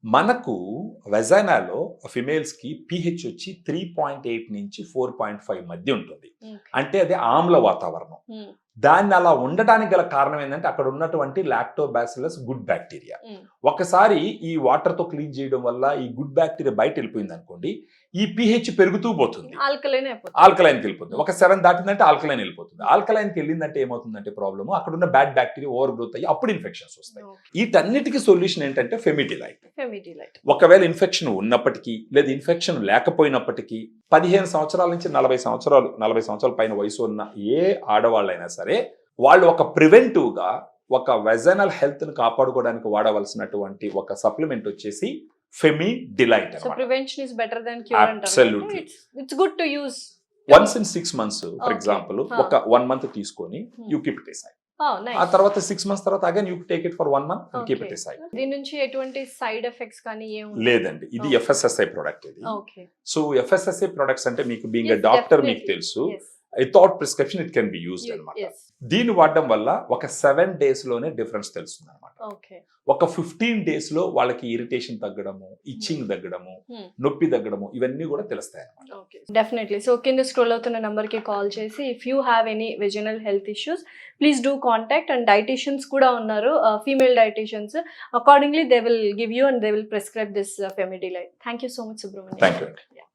మనకు వెజైనాలో ఫిమేల్స్‌కి పీహెచ్ వచ్చి 3.8 నుంచి 4.5 మధ్య ఉంటుంది. ఓకే. అంటే అది ఆమ్ల వాతావరణం. హ్మ్. దాన్ని అలా ఉండడానికి గల కారణం ఏందంటే అక్కడ ఉన్నటువంటి లాక్టోబాసిల్లస్ గుడ్ బ్యాక్టీరియా. హ్మ్. ఒకసారి ఈ వాటర్‌తో క్లీన్ చేయడం వల్ల ఈ గుడ్ బ్యాక్టీరియా బయటెళ్ళిపోయిందనుకోండి, ఈ పీహెచ్ పెరుగుతూ పోతుంది. ఆల్కలైన్ అయిపోతుంది. ఆల్కలైన్‌కి వెళ్ళిపోతుంది. ఒక 7 దాటిందంటే ఆల్కలైన్ వెళ్ళిపోతుంది. ఆల్కలైన్‌కి వెళ్ళిందంటే ఏమవుతుందంటే ప్రాబ్లమ్ అక్కడున్న బ్యాడ్ బ్యాక్టీరియా ఓవర్ గ్రోత్ అయ్యి అప్పుడు ఇన్ఫెక్షన్స్ వస్తాయి. ఓకే. వీటన్నిటికి సొల్యూషన్ ఏంటంటే ఫెమిడిలైట్. ఫెమిడిలైట్. ఒకవేళ ఇన్ఫెక్షన్ ఉన్నప్పటికీ లేదా ఇన్ఫెక్షన్ లేకపోయినప్పటికీ 15 సంవత్సరాల నుంచి 40 సంవత్సరాల పైన వయసు ఉన్న ఏ ఆడవాళ్ళైనా సరే వాళ్ళు ఒక ప్రివెంటివ్‌గా ఒక వెజైనల్ హెల్త్‌ని కాపాడుకోవడానికి వాడవలసినటువంటి ఒక సప్లిమెంట్ వచ్చేసి ఫెమిడిలైట్ సో అన్నమాట. Prevention is better than cure అంటారు. Absolutely. It's good to use. Once in 6 months for Okay. Example Huh. ఒక 1 మంత్ తీసుకొని you keep it aside. Oh ఆ నైస్. తర్వాత 6 మంత్స్ తర్వాత again you take it for 1 month and keep okay. It aside. దీని నుంచి ఎటువంటి side effects కానీ ఏముండవు. లేదండి, ఇది Okay. ఎఫ్ఎస్ఎస్ఐ ప్రొడక్ట్ ఇది. ఓకే. సో ఎఫ్ఎస్ఎస్ఐ ప్రొడక్ట్స్ అంటే మీకు బీయింగ్ ఎ Yes, డాక్టర్ మీకు definitely. తెలుసు, Yes. Without prescription it can be used అన్నమాట. Yes. దీన్ని వాడడం వల్ల ఒక 7 days లోనే డిఫరెన్స్ తెలుస్తుంది అనమాట. ఓకే. ఒక 15 days లో వాళ్ళకి ఇరిటేషన్ తగ్గడము, ఇచ్చింగ్ తగ్గడము, Hmm. నొప్పి తగ్గడము ఇవన్నీ కూడా తెలుస్తాయి అన్నమాట. ఓకే. డెఫినెట్లీ. సో కింద స్క్రోల్ అవుతున్న నంబర్కి కాల్ చేసి if you have any vaginal health issues please do contact. And dietitians కూడా ఉన్నారు, female dietitians. Accordingly they will give you and they will prescribe this Femidilite. Thank you so much Subrahmanyam. Thank you అండి.